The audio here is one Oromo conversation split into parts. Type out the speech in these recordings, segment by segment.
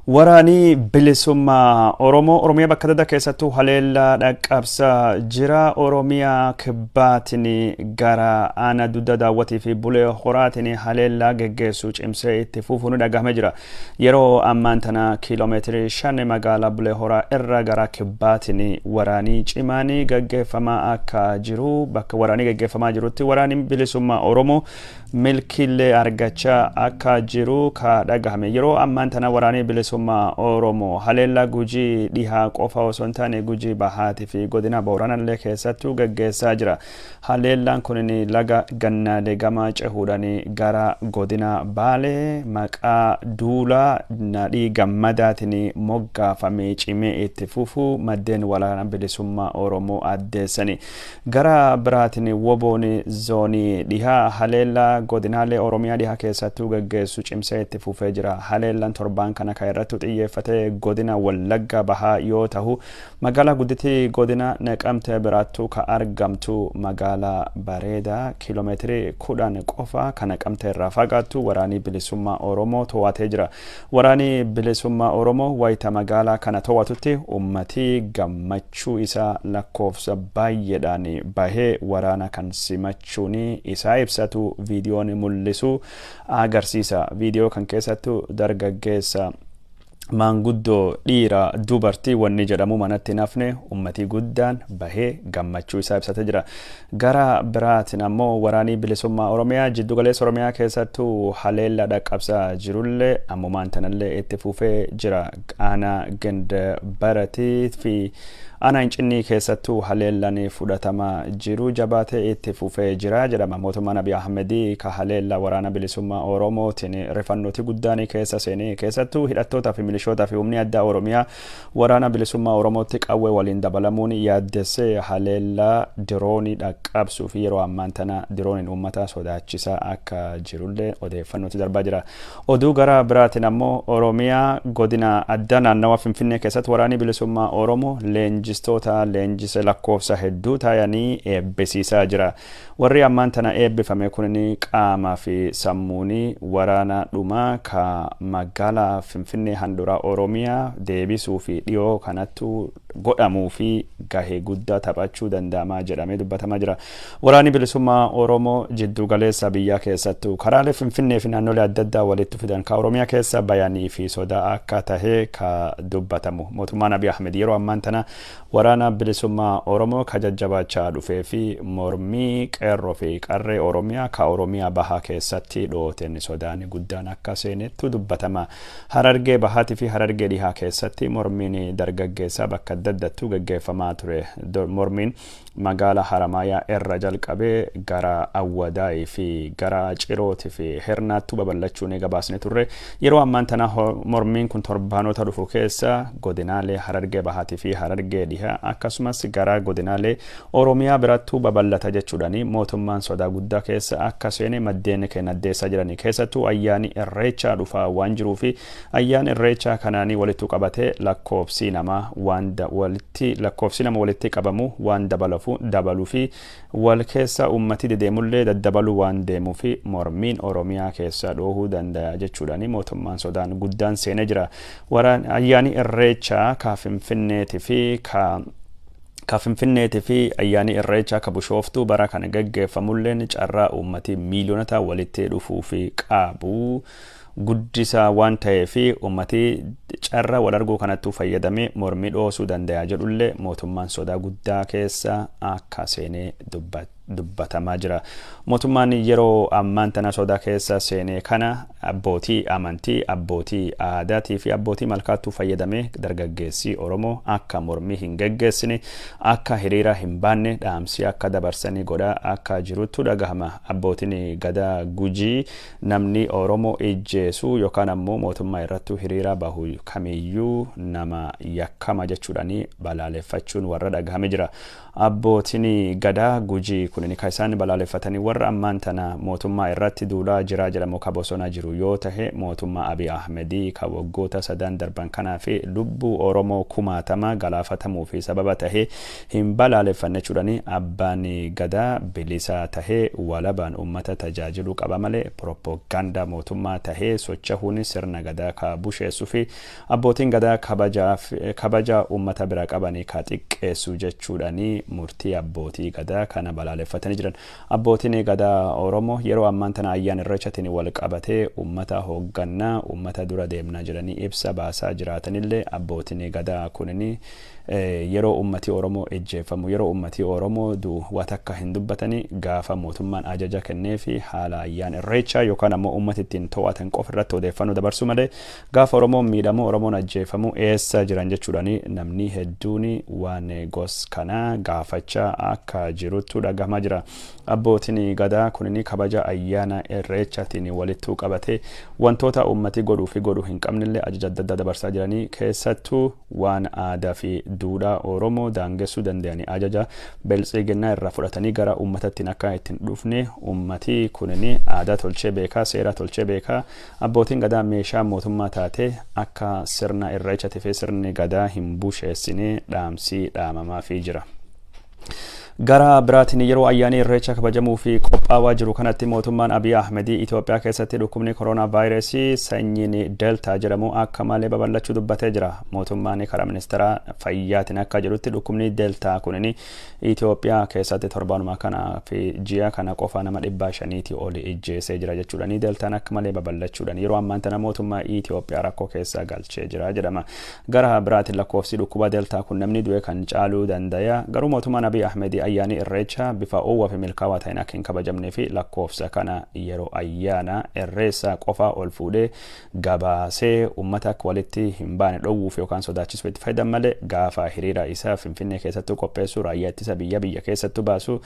Waraanii bilisummaa Oromiyaa bakka adda keessattuu haleellaa dhaqqabsaa jira. Oromiyaa kibbaatiin gara aanaa dudda daawwatii fi bulee horaatiin haleellaa geggeessuu cimsee itti fufuun dhagahame jira. Yeroo ammaan tana kiiloomeetirii 5 magaalaa bulee horaa irra gara kibbaatiin waraanii cimaanii geggeeffamaa akka jiru. Bakka waraanii geggeeffamaa jirutti waraaniin bilisummaa Oromoo milkiilee argachaa akka jiru ka dhagahame. Yeroo ammaan tana waraanii bilisummaa Oromoo haleellaa Gujii dhihaa qofa osoo hin taane Gujii bahaatii fi godina Booranallee keessattuu geggeessaa jira. Haleellaan kun laga gannaalee gamaa cehuudhaan gara godina Baalee maqaa duulaa nadhii gammadaatiin moggaafamee cimee itti fufu maddeen waraana bilisummaa Oromoo addeessani. Gara biraatiin woboon zoonii dhihaa haleellaa godinaalee Oromiyaa dhihaa keessattuu geggeessu cimsee itti fufee jira. Haleellaan torbaan kana kan irratti xiyyeeffatee godina Wallagga bahaa yoo ta'u magaalaa guddittii godina Naqamtee biraattuu ka argamtu magaalaa Bareedaa kiiloomeetirii 10 qofa kan Naqamtee irraa fagaattu waraanii bilisummaa Oromoo to'atee jira. Waraanii bilisummaa Oromoo wayita magaalaa kana to'atutti ummatii gammachuu isaa lakkoofsa baay'eedhaan bahee waraana kan simachuun isaa ibsatu viidiyoon mul'isu agarsiisa. Viidiyoo kan keessattuu dargaggeessa maanguddoo dhiira dubartii wanni jedhamu manatti nafne ummatii guddaan bahee gammachuu isaa ibsatee jira. Gara biraatiin ammoo waraanii bilisummaa Oromiyaa jiddu galeessa Oromiyaa keessattuu haleellaa dhaqqabsaa jirullee ammumaan tanallee itti fufee jira. Aanaa ganda baratii fi ana Hincinnii keessattuu haleellaan fudhatamaa jiru jabaatee itti fufee jira jedhama. Mootummaan Abiy Ahmedii ka haleellaa waraana bilisummaa Oromootiin rifannooti guddaan keessa seenee keessattuu hidhattootaa fi milishootaa fi humni addaa Oromiyaa waraana bilisummaa Oromootti qawwee waliin dabalamuun yaaddessee haleellaa diroonii dhaqqabsuu fi yeroo ammaan tana dirooniin uummata sodaachisaa akka jirullee odeeffannooti darbaa jira. Oduu gara biraatiin ammoo Oromiyaa godina addaa naannawa Finfinnee keessatti waraanii bilisummaa Oromoo leenjisa lakkoofsa hedduu taayanii eebbisiisaa jira. Warri ammaan tana eebbifame kun qaamaa fi sammuuni waraana dhumaa ka magaalaa Finfinnee handhuraa Oromiyaa deebisuu fi dhiyoo kanattu godhamuu fi gahee guddaa taphachuu danda'amaa jedhamee dubbatamaa jira. Waraanni bilisummaa Oromoo jiddu galeessa biyyaa keessattuu karaalee Finfinnee fi naannolee adda addaa walitti fidan ka Oromiyaa keessa bayanii fi sodaa akka tahee ka dubbatamu. Mootummaan Abiy Ahmed yeroo ammaan tana waraana bilisummaa Oromoo ka jajjabaachaa dhufee fi mormii qeerroo fi qarree Oromiyaa ka Oromiyaa bahaa keessatti dhooteen sodaan guddaan akka seenettu dubbatama. Harargee bahaatii fi Harargee dhihaa keessatti mormiin dargaggeessaa bakka adda addaattuu geggeeffamaa ture. Mormiin magaalaa Haramaayaa irra jalqabee gara Awwadaayii fi gara Cirootii fi Hernaattuu babal'achuun gabaasne turre. Yeroo ammaan tana mormiin kun torbaanota dhufu keessa godinaalee Harargee bahaatii fi Harargee dhihaa akkasumas gara godinaalee Oromiyaa birattuu babal'ata jechuudhaan mootummaan sodaa guddaa keessa akka seene maddeen keenya addeessaa jiranii. Keessattuu ayyaani Irreechaa dhufaa waan jiruu fi ayyaan Irreechaa kanaanii walitti qabatee lakkoofsi nama walitti qabamu waan dabaluu fi wal keessa ummati dedeemullee daddabaluu waan deemuu fi mormiin Oromiyaa keessa dhoohuu danda'a jechuudhaan mootummaan sodaan guddaan seenee jira. Ayyaani Irreechaa ka Finfinneetii fi ayyaani Irreechaa ka Bishooftuu bara kana geggeeffamulleen carraa ummati miiliyoonota walitti dhufuu fi qabu guddisaa waan ta'eef ummati carraa wal arguu kanattuu fayyadamee mormii dhoosuu danda'a jedhullee mootummaan sodaa guddaa keessa akka seenee dubbatamaa jira. Mootummaan yeroo ammaan tana sodaa keessa seenee kana abbootii amantii, abbootii aadaatii fi abbootii malkaattuu fayyadamee dargaggeessii Oromoo akka mormii hin geggeessine akka hiriira hin baanne dhaamsii akka dabarsanii godhaa akka jiruttu dhagahama. Abbootiin gadaa Gujii namni Oromoo ijjeesuu yookaan ammoo mootummaa irrattuu hiriira bahu kamiyyuu nama yakkama jechuudhaan balaaleffachuun warra dhagahame jira. Abbootiin gadaa Gujii kunini kaisaan balaaleffatanii warra ammaan tana mootummaa irratti duulaa jiraa jedhamu ka bosona jiru yoo tahe mootummaa Abiy Ahmedii ka waggoota sadan darban kanaa fi lubbuu Oromoo kumaatama galaafatamuu fi sababa tahe hin balaaleffanne jechuudhani abbaan gadaa bilisaa tahe walabaan ummata tajaajilu qaba malee propaganda mootummaa tahe sochahuun sirna gadaa ka busheessuu fi abbootiin gadaa kabaja ummata bira qabanii ka xiqqeessu jechuudhani murtii abbootii gadaa kana balaaleffatanii jiran. Abbootiin gadaa Oromoo yeroo ammaan tana ayyaana irreechatiin wal qabatee ummata hooggannaa ummata dura deemnaa jedhanii ibsa baasaa jiraatanillee abbootiin gadaa kunini yeroo ummati Oromoo ejjeeffamu yeroo ummati Oromoo watakka hin dubbatanii gaafa mootummaan ajaja kennee fi haala ayyaana irreechaa yookaan ammoo ummati ittiin to'atan qofa irratti odeeffannoo dabarsu malee gaafa Oromoon miidhamu Oromoon ajjeeffamu eessa jiran jechuudhani namni hedduun waan gos kana gaafachaa akka jirutu dhagahamaa jira. Abbootiin gadaa kunini kabaja ayyaana irreechaatiin walittuu qabate wantoota ummati godhuu fi godhuu hin qabnillee ajaja adda addaa dabarsaa jiranii keessattuu waan aadaa fi duudhaa Oromoo daangessuu danda'anii ajaja biltsiginnaa irraa fudhatanii gara ummatattiin akka ittiin dhufne ummati kunini aadaa tolchee beekaa seera tolchee beekaa abbootiin gadaa meeshaa mootummaa taate akka sirna irreechatii fi sirni gadaa hin busheessine dhaamsii dhaamamaa fi jira. Gara biraatiin yeroo ayyaana irreecha kabajamuu fi qophaa'aa jiru kanatti mootummaan Abiy Ahmedii Itoophiyaa keessatti dhukkubni koronaa vaayirasii sanyiin deltaa jedhamu akka malee babal'achuu dubbatee jira. Mootummaan karaa ministeera fayyaatiin akka jedhutti dhukkubni deltaa kunini Itoophiyaa keessatti torbaanuma kana fi ji'a kana qofa nama 500 oli ijjeesee jira jechuudhani deltaan akka malee babal'achuudhaan yeroo ammaan tana mootummaa Itoophiyaa rakkoo keessa galchee jira jedhama. Gara biraatiin lakkoofsi dhukkuba deltaa kun namni du'e kan caaluu danda'a. Garuu mootummaan Abiy Ahmedii ayyaani irreecha bifa oowwaa fi milkaawaa ta'een akka hin kabajamnee fi lakkoofsa kana yeroo ayyaana irreessa qofa ol fuudhee gabaasee ummata akka walitti hin baane dhowwuuf yookaan sodaachisuuf itti fayyadamu malee gaafa hiriira isaa Finfinnee keessattuu qopheessuu raayyaa ittisa biyya keessattuu baasu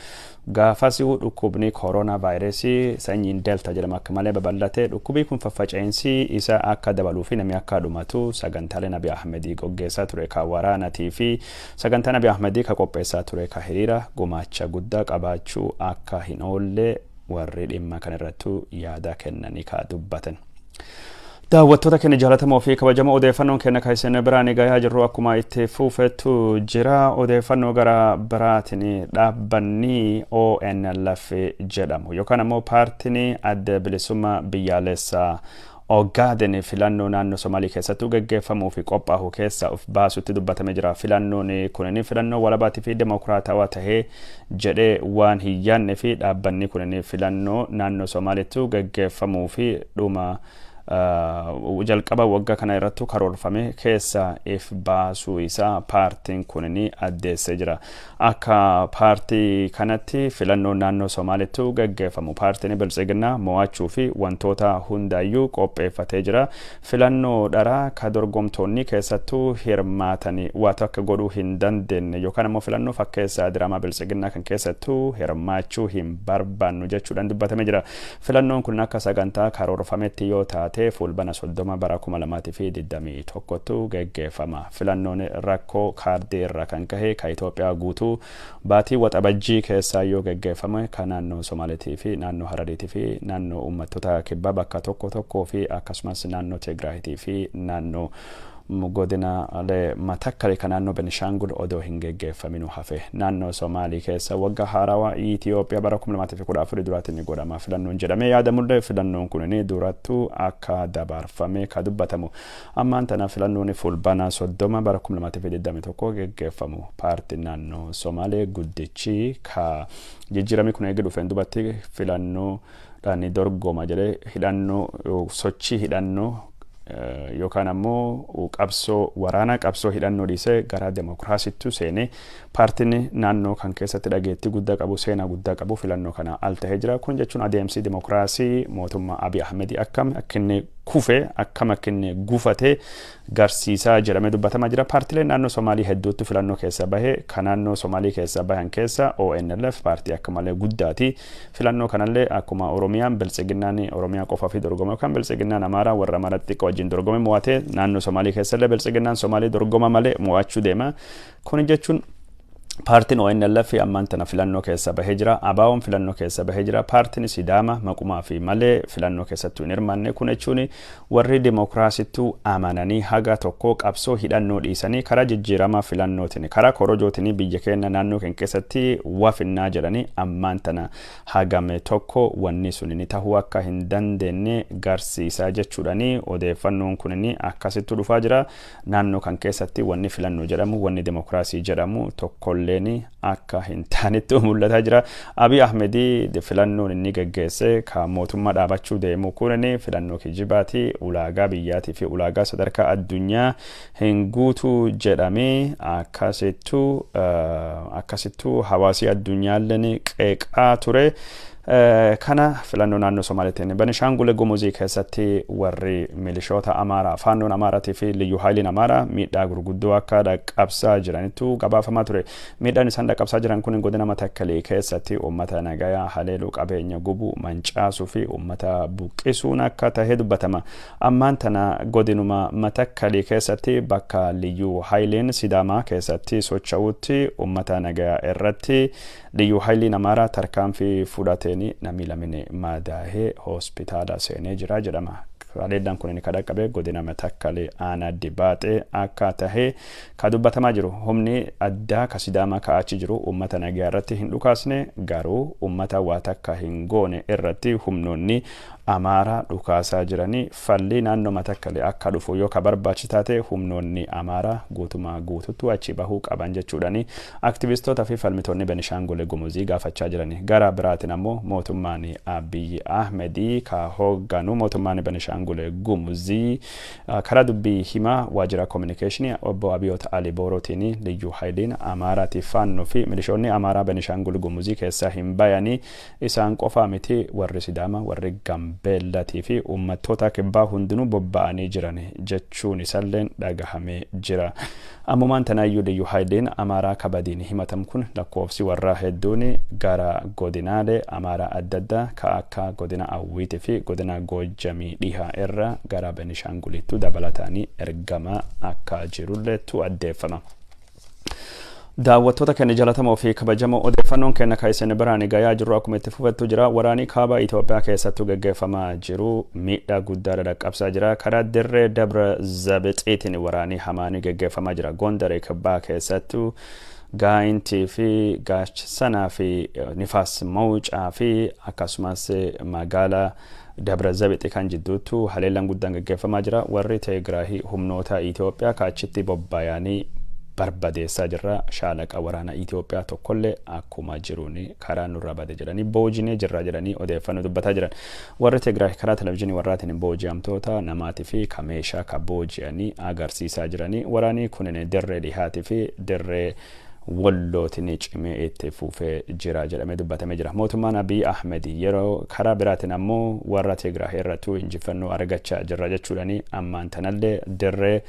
gaafas dhukkubni koronaa vaayirasii sanyiin delta jedhama akka malee babal'ate dhukkubii kun faffaca'insi isaa akka dabaluu fi namni akka dhumatu sagantaaleen Abiy Ahmedii gaggeessaa ture ka waraanatii fi sagantaan Abiy Ahmedii ka qopheessaa ture ka hiriira gumaacha guddaa qabaachuu akka hin oolle warri dhimma kana irratti yaada kennanii ka dubbatan. Daawwattoota keenya jaalatamoo fi kabajamoo odeeffannoon keenya kaayiseen biraan gahaa jirru akkuma itti fufetu jira. Odeeffannoo gara biraatiin dhaabbanni ONLF jedhamu yookaan ammoo paartiin adda bilisummaa biyyaalessaa Ogaden filannoo naannoo Somaalii keessatti gaggeeffamuu fi qophaa'u keessa of baasutti dubbatame jira. Filannoon kunini filannoo walabaatii fi demokraatawaa tahee jedhee waan hin yaadne fi dhaabbanni kunini filannoo naannoo Somaaliitti gaggeeffamuu fi dhuma jalqaba waggaa kana irratti karoorfame keessa if baasuu isaa paartiin kunini addeessee jira. Akka paartii kanatti filannoo naannoo Somaaliitti gaggeeffamu paartiin biltsiginnaa mo'achuu fi wantoota hundaayyuu qopheeffatee jira. Filannoo dharaa ka dorgomtoonni keessattuu hirmaatanii waan akka godhuu hin dandeenye yookaan ammoo filannoo fakkeessaa diraamaa biltsiginnaa kan keessattuu hirmaachuu hin barbaannu jechuudhaan dubbatame jira. Filannoon kun akka sagantaa karoorfametti yoo taate fulbana 30 bara 2021 gaggeeffama. Filannoon rakkoo kaardii irraa kan kahe ka Itoophiyaa guutuu baatii waxabajjii keessaa yoo gaggeeffame kan naannoo Somaaliitii fi naannoo Harariitii fi naannoo uummattoota kibbaa bakka tokko fi akkasumas naannoo Tigraayitii fi naannoo godina ale matakkale kan naannoo Benishangul odoo hin gaggeeffaminu hafe. Naannoo Somaalii keessa waggaa haarawaa Itoophiyaa bara 2014 duraatti ni godhama filannoon jedhamee yaadamullee filannoon kunini durattuu akka dabarfame ka dubbatamu. Ammaan tana filannoon fulbana 30 bara 2021 gaggeeffamu. Paartiin naannoo Somaalee guddichi ka jijjiirame kun eegee dhufeen dubatti filannoo dhaani dorgoma jedhee hidhannoo sochii hidhannoo yookaan ammoo qabsoo waraana qabsoo hidhannoo dhiisee gara demokraasiitti seenee paartiin naannoo kan keessatti dhageettii guddaa qabu seenaa guddaa qabu filannoo kana al tahee jira. Kun jechuun adeemsi demokraasii mootummaa Abiy Ahmedii akkam akkinni kufe akkam akkinni gufatee garsiisaa jedhamee dubbatamaa jira. Paartileen naannoo Somaalii hedduutti filannoo keessa bahe kan naannoo Somaalii keessa bahan keessa ONLF paartii akka malee guddaati. Filannoo kanallee akkuma Oromiyaan biltsiginnaan Oromiyaa qofa fi dorgoma kan biltsiginnaan Amaaraa warra maratti wajjin dorgome mo'ate naannoo Somaalii keessallee biltsiginnaan Somaalii dorgoma malee mo'achuu deema. Kun jechuun paartiin ONLF ammaan tana filannoo keessa bahee jira. ABO'n filannoo keessa bahee jira. Paartiin Sidaama maqumaa fi malee filannoo keessattuu hin hirmaanne. Kun jechuun warri dimokiraasittuu amananii haga tokko qabsoo hidhannoo dhiisanii karaa jijjiiramaa filannootiin karaa korojootiin biyya keenya naannoo keenya keessatti wafinnaa jedhanii ammaan tana hagame tokko wanni sun ni tahuu akka hin dandeenye garsiisaa jechuudhani odeeffannoon kun akkasitti dhufaa jira. Naannoo kan keessatti wanni filannoo jedhamu wanni dimokiraasii jedhamu tokkollee akka hin taanetti mul'ataa jira. Abiy Ahmedii filannoon inni geggeesse ka mootummaa dhaabachuu deemu kun filannoo kijibaati ulaagaa biyyaatii fi ulaagaa sadarkaa addunyaa hin guutuu jedhamee akkasittuu hawaasii addunyaalleen qeeqaa ture. Kana filannoo naannoo Somaaliitiin Benishangul Gumuzii keessatti warri milishoota Amaaraa faannoon Amaaraatii fi liyyuu haayiliin Amaaraa miidhaa gurguddoo akka dhaqqabsaa jiranitu gabaafamaa ture. Miidhaan isaan dhaqqabsaa jiran kun godina Matakkalii keessatti uummata nagayaa haleeluu qabeenya gubuu mancaasuu fi uummata buqqisuun akka ta'e dubbatama. Ammaan tana godinuma Matakkalii keessatti bakka liyyuu haayiliin Sidaamaa keessatti socho'uutti uummata nagayaa irratti liyyuu haayiliin Amaaraa tarkaanfii fudhateen namni lamine maadaahee hospitaala seenee jira jedhama. Haleellaan kun kan dhaqqabe godina Matakkalee aanaa Dibaaxee akka ta'e kan dubbatamaa jiru. Humni addaa ka Sidaamaa ka'achi jiru uummata nagayaa irratti hin dhukaasne garuu uummata waa takka hin goone irratti humnoonni Amaaraa dhukaasaa jiranii falli naannoo Matakkalee akka dhufu yoo ka barbaachisu taate humnoonni Amaaraa guutumaa guututti achi bahuu qaban jechuudhani aktivistoota fi falmitoonni Benishangul Gumuzii gaafachaa jirani. Gara biraatiin ammoo mootummaan Abiy Ahmedii ka hoogganu mootummaan Benishangul Gumuzii karaa dubbii himaa waajjira communication obbo Abiyoot Ali Boorootiin liyyuu haayiliin Amaaraatiif faannoo fi milishoonni Amaaraa Benishangul Gumuzii keessaa hin bayanii isaan qofaa miti warri Sidaamaa warri Gambeellatii fi uummattoota kibbaa hundinuu bobba'anii jiran jechuun isalleen dhagahamee jira. Ammumaan tanaayyuu liyyuu haayiliin Amaaraa kabadiin himatam kun lakkoofsi warraa hedduun gara godinaalee Amaaraa adda addaa ka akka godina Awwiitii fi godina Goojjamii dhihaa irra gara Benishangulitti dabalataanii ergamaa akka jirulleetu addeeffama. Daawwattoota keenya jalatamoo fi kabajamoo odeeffannoon keenya kaayisanii biraan gayaa jiru akkuma itti fufettu jira. Waraanii kaaba Itoophiyaa keessattuu gaggeeffamaa jiru miidhaa guddaa dhaqqabsaa jira. Karaa dirree Dabra Zabixiitiin waraanii hamaanii gaggeeffamaa jira. Gondaree kibbaa keessattuu gaayintii fi gaachanaa fi nifaas mawucaa fi akkasumas magaalaa Dabra Zabixii kan jidduutti haleellaan guddaan gaggeeffamaa jira. Warri Tigraay humnoota Itoophiyaa kaachitti bobbaayanii barbadeessaa jirra. Shaalaqa waraana Itoophiyaa tokkollee akkuma jiruuni karaa nurra bade jedhanii boojinee jirra jedhanii odeeffannoo dubbataa jiran. Warri Tigraay karaa televezyiinii warraatiin booji'amtoota namaatii fi kameeshaa ka booji'anii agarsiisaa jiranii. Waraanii kunin dirree dhihaatii fi dirree wallootiin cimee itti fufee jira jedhamee dubbatamee jira. Mootummaan Abiy Ahmed yeroo karaa biraatiin ammoo warra Tigraay irrattuu injifannoo argachaa jirra jechuudhani ammaan tanallee dirree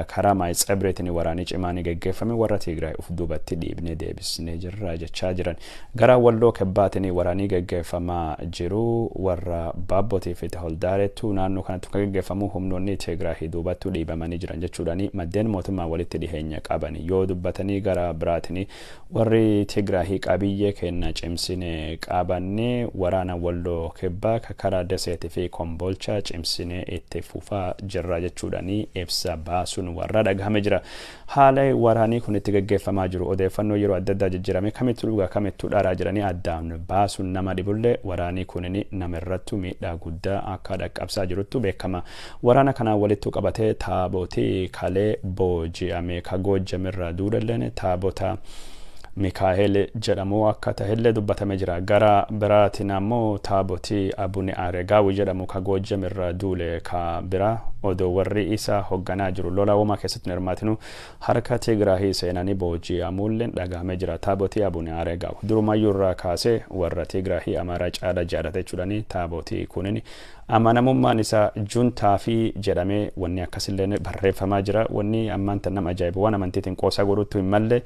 karaa Maayitsabreetiin waraanii cimaanii gaggeeffame warra Tigraay uf duubatti dhiibnee deebisnee jirra jechaa jiran. Gara walloo kibbaatiin waraanii gaggeeffamaa jiru warra Baabbotii fi Taholdaareettu naannoo kanatti kan gaggeeffamu humnoonni Tigraay duubattuu dhiibamanii jiran jechuudhani maddeen mootummaa walitti dhiheenya qaban yoo dubbatanii gara biraatiin warri Tigraay qabiyyee kenna cimsine qabanne waraana walloo kibbaa karaa Daseetii fi Kombolchaa cimsine itti fufaa jirra jechuudhani ibsa baasuun warra dhagahame jira. Haala waraanii kun itti gaggeeffamaa jiru odeeffannoo yeroo adda addaa jijjiirame kamittu dhugaa kamittu dharaa jiranii addaan baasuun nama dhibullee waraanii kunin namirrattu miidhaa guddaa akka dhaqqabsaa jiruttu beekama. Waraana kanaan walittu qabatee taabotii kalee booji'ame ka Goojjamirraa duudalleen taabota Mikaa'el jedhamu akka ta'ellee dubbatamee jira. Gara biraatiin ammoo taabotii Abune Areegaawi jedhamu ka Goojjamirraa duule ka bira odoo warri isaa hoogganaa jiru lola uumaa keessatti hirmaatinu harka Tigraay seenanii booji'amuulleen dhagahamee jira. Taabotii Abune Areegaawi durumayyuu irraa kaasee warra Tigraay Amaaraa caala jaallate jechuudhani taabotii kunin amanamummaan isaa juntaa fi jedhamee wanni akkasillee barreeffamaa jira. Wanni ammaan tan nama ajaa'ibu waan amantiitiin qoosaa godhutu hin malle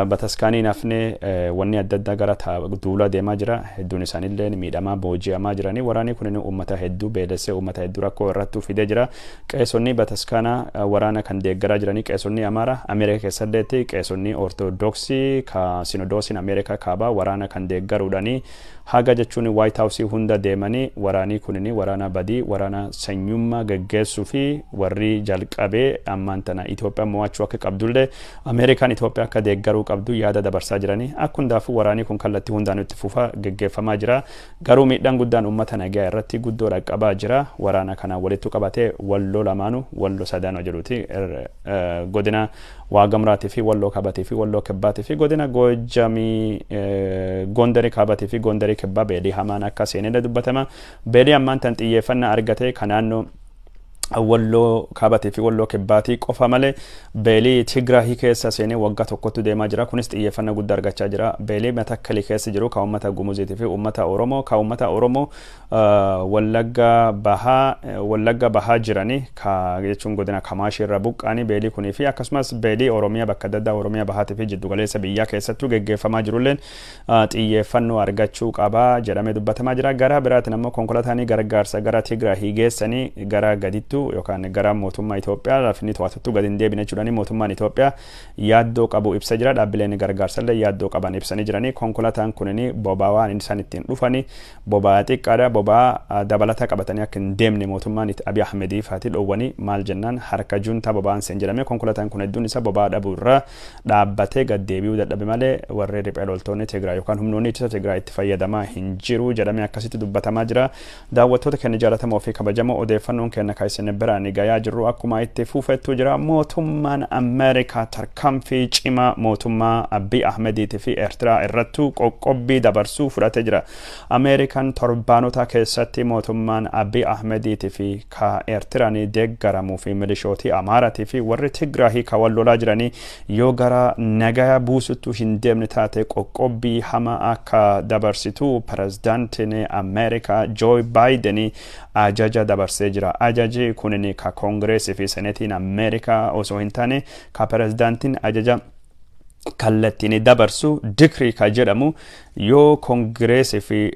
bataskaanii nafne wanni adda addaa gara duula deemaa jira. Hedduun isaaniillee miidhamaa booji'amaa jiranii. Waraanni kun uummata hedduu beelessee uummata hedduu rakkoo irratti fidee jira. Qeessonni bataskaana waraana kan deeggaraa jiranii qeessonni Amaara Ameerikaa keessatti qeessonni Ortodoksii ka Sinodoosiin Ameerikaa kaabaa waraana kan deeggaruudhanii haga jechuun White House hunda deemanii waraanii kunini waraana badii waraana sanyummaa geggeessuu fi warri jalqabee ammaan tana Itoophiyaa mo'achuu akka qabdullee Ameerikaan Itoophiyaa akka deeggaruu qabdu yaada dabarsaa jiranii. Akkundaafuu waraanii kun kallattii hundaan itti fufaa geggeeffamaa jira. Garuu miidhaan guddaan uummata nagaa irratti guddoo dhaqqabaa jira. Waraana kana walitti qabatee walloo lamaanuu walloo sadaanoo jedhuti godina Waagamraatii fi walloo kabatii fi walloo kibbaatii fi godina Goojamii Gondarii kabatii fi Gondarii kibbaa beelii hamaan akka seenedha dubbatama. Beelii ammaan tan xiyyeeffannaa argatee kan naannoo walloo kabatii fi walloo kibbaatii qofa malee beelii Tigraahii keessa seenee waggaa tokkotti deemaa jira. Kunis xiyyeeffannaa guddaa argachaa jira. Beelii Matakkali keessa jiru ka uummata Gumuziitii fi uummata Oromoo ka uummata Oromoo Wallagga bahaa jiranii ka jechuun godina Kamaashii irra buqqaanii beelii kunii fi akkasumas beelii Oromiyaa bakka adda addaa Oromiyaa bahaatii fi jiddu galeessa biyyaa keessattuu geggeeffamaa jirulleen xiyyeeffannoo argachuu qabaa jedhamee dubbatamaa jira. Gara biraatiin ammoo konkolaataanii gargaarsa gara Tigraahii geessanii gara gaditti yookaan gara mootummaa Itoophiyaa lafni to'attu gadi hin deebine jechuudhaan mootummaan Itoophiyaa yaaddoo qabu ibsa jira. Dhaabbileen gargaarsallee yaaddoo qaban ibsanii jiranii. Konkolaataan kunini boba'aa waan isaan ittiin dhufanii boba'aa xiqqaadha. Boba'aa dabalata qabatanii akka hin deemne mootummaan Abiy Ahmedii faatii dhoowwanii maal jennaan harka juntaa boba'aan seen jedhame. Konkolaataan kun hedduun isaa boba'aa dhabuu irraa dhaabbatee gad deebi'uu dadhabe malee warri riphee loltoonni Tigraay yookaan humnoonni ittisa Tigraay itti fayyadamaa hin jiru jedhamee akkasitti dubbatamaa jira. Daawwattoota keenya jaallatamoo fi kabajamoo odeeffannoon kenna kaayisanii biraan gayaa jirru akkuma itti fufettu jira. Mootummaan Ameerikaa tarkaanfii cimaa mootummaa Abiy Ahmediitii fi Eertiraa irrattu qoqqobbii dabarsuu fudhatee jira. Ameerikaan torbaanota keessatti mootummaan Abiy Ahmediitii fi ka Eertiraan deeggaramuu fi milishootii Amaaraatii fi warri Tigraahii ka wallolaa jiranii yoo gara nagaa buusuttu hin deemne taate qoqqobbii hamaa akka dabarsitu pirezidaantiin Ameerikaa Joo Baayiden ajaja dabarsee jira. Ajaji kunini ka Kongireesii fi Seneetiin Ameerikaa osoo hin taane ka pirezidaantiin ajaja kallattiin dabarsu dikrii ka jedhamu yoo Kongireesii fi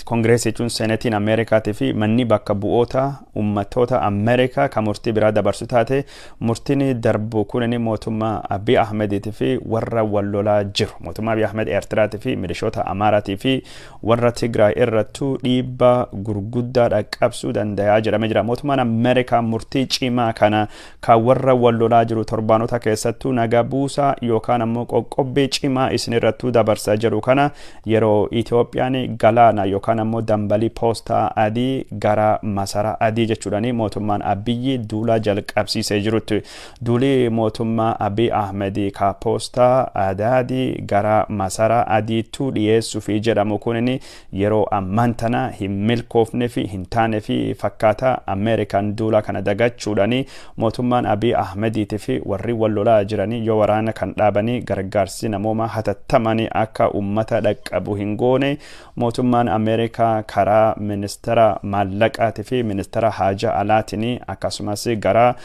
Kongireesii jechuun Seneetiin Ameerikaatii fi manni bakka bu'oota uummattoota Ameerikaa ka murtii biraa dabarsu taate murtiin darbu kunini mootummaa Abiy Ahmediitii fi warra wallolaa jiru. Mootummaa Abiy Ahmed Eertiraatii fi milishoota Amaaraatii fi warra Tigraay irrattu dhiibbaa gurguddaa dhaqqabsuu dandayaa jedhamee jira. Mootummaan Ameerikaa murtii cimaa kana ka warra wallolaa jiru torbaanota keessattuu nagaa buusaa yookaan ammoo qoqqobbii cimaa isinirrattuu dabarsaa jiru kana yeroo Itoophiyaan galaana yookaan ammoo dambalii poostaa adii gara masara adii jechuudhani mootummaan Abiyyi duula jalqabsiisee jirutti. Duuli mootummaa Abiy Ahmedii ka poostaa adii gara masara adiitu dhiyeessuu fi jedhamu kunini yeroo ammaan tana hin milkoofne fi hin taane fi fakkaata. Ameerikaan duula kana dagachuudhani mootummaan Abiy Ahmediitii fi warri wallolaa jiranii yoo waraana kan dhaabanii gargaarsi namooma hatattamanii akka ummata dhaqqabu hin goone mootummaan Ameerikaa karaa ministeera maallaqaatii fi ministeera haajaa alaatiin akkasumas gara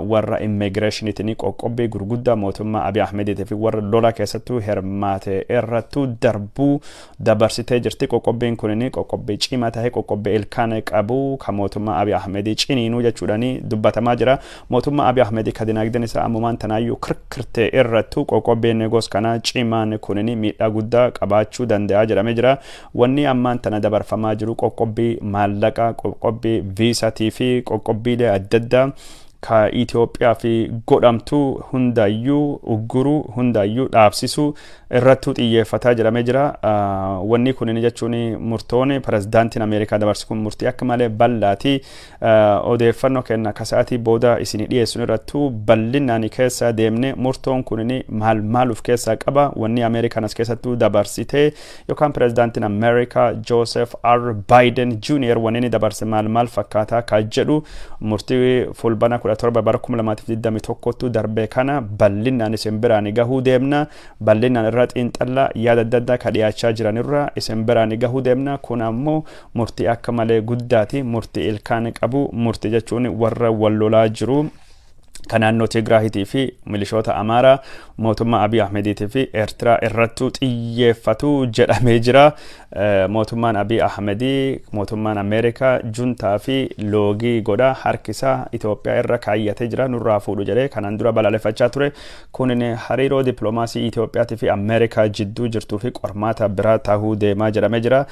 warra immigireeshiniitiin qoqqobbii gurguddaa mootummaa Abiy Ahmediitii fi warra lola keessattuu hirmaate irrattu darbuu dabarsitee jirti. Qoqqobbiin kunini qoqqobbii cimaa ta'e qoqqobbii ilkaan qabu ka mootummaa Abiy Ahmedii ciniinuu jechuudhani dubbatamaa jira. Mootummaa Abiy Ahmedii ka dinagdeen isaa ammumaan tanaayyuu kirkirtee irrattu qoqqobbiin gosa kana cimaan kunini miidhaa guddaa qabaachuu danda'a jedhamee jira. Wanni ammaan tana dabarfamaa jiru qoqqobbii maallaqaa, qoqqobbii viisaatii fi qoqqobbiilee adda addaa ka Itoophiyaa fi godhamtu hundayyuu ugguruu hundayyuu dhaabsisuu irrattu xiyyeeffataa jedhamee jira. Wanni kun jechuun murtoon pirezidaantiin Ameerikaa dabarsu kun murtii akka malee bal'aati. Odeeffannoo kenna kasaatii booda isin dhiyeessuun irrattu bal'inaan keessa deemne murtoon kun maal of keessaa qaba. Wanni Ameerikaan as keessattuu dabarsitee yookaan pirezidaantiin Ameerikaa Joseph R. Biden Jr. wanni dabarse maal fakkaataa ka jedhu murtii fulbana 17 bara 2021 darbee kana bal'inaan isin biraan gahuu deemna bal'inaan irra xiinxalla yaada adda addaa ka dhiyaachaa jiran irra isin biraan gahuu deemna kun ammoo murtii akka malee guddaati murtii ilkaan qabu murtii jechuun warra wal lolaa jiru kanaannoo Tigraahitii fi milishoota Amaaraa mootummaa Abiy Ahmediitii fi Eertiraa irrattu xiyyeeffatu jedhamee jira mootummaan Abiy Ahmedii mootummaan Ameerikaa juntaa fi loogii godha harkisaa Itoophiyaa irra kaayyatee jira nurraa fuudhu jedhee kanaan dura balaaleffachaa ture kunin hariiroo dippiloomaasii Itoophiyaatii fi Ameerikaa jidduu jirtuu fi qormaata biraa ta'uu deemaa jedhamee jira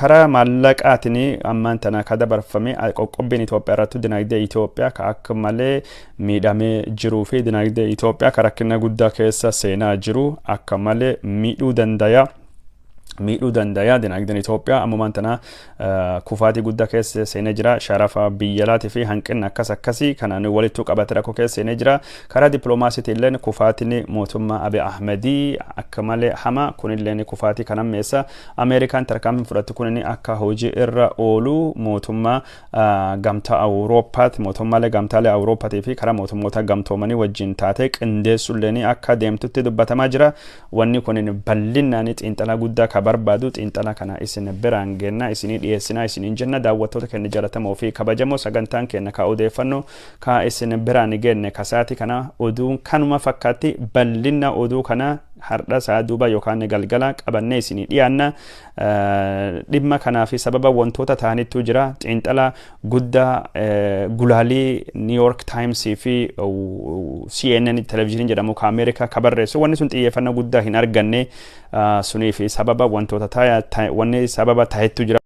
karaa maallaqaatiin ammaan tana ka dabarfame qoqqobbiin Itoophiyaa irrattu dinagdee Itoophiyaa ka akka malee miidhamee jiruu fi dinagdee Itoophiyaa ka rakkina guddaa keessa seenaa jiru akka malee miidhuu dandaya dinagdeen Itoophiyaa ammumaan tana kufaatii guddaa keessa seenee jira sharafa biyyalaatii fi hanqinni akkasii kanaan walitti qabate rakkoo keessa seenee jira karaa dippiloomaasiitiin illee kufaatiin mootummaa Abiy Ahmedii akka malee hama kunillee kufaatii kana meessa Ameerikaan tarkaanfii fudhattu kunin akka hojii irra oolu mootummaa gamtaa Awurooppaati mootummaalee gamtaalee Awurooppaatii fi karaa mootummoota gamtoomanii wajjin taatee qindeessullee akka deemtutti dubbatamaa jira wanni kunin bal'inaan xiinxala guddaa barbaadu xiinxala kana isin biraan geenna isinii dhiyeessina isiniin jenna daawwattoota keenya jaallatamoo fi kabajamoo sagantaan keenya ka odeeffannoo ka isin biraan geenne kasaati kana oduu kanuma fakkaatti bal'ina oduu kana har'a saa duuba yookaan galgala qabannee isinii dhiyaanna dhimma kanaa fi sababa wantoota ta'anittu jira xiinxala guddaa gulaalii New York Times fi CNN televiziyoon jedhamu ka Ameerikaa ka barreessu wanni sun xiyyeeffannoo guddaa hin arganne sunii fi sababa wantoota wanni sababa ta'ettu jira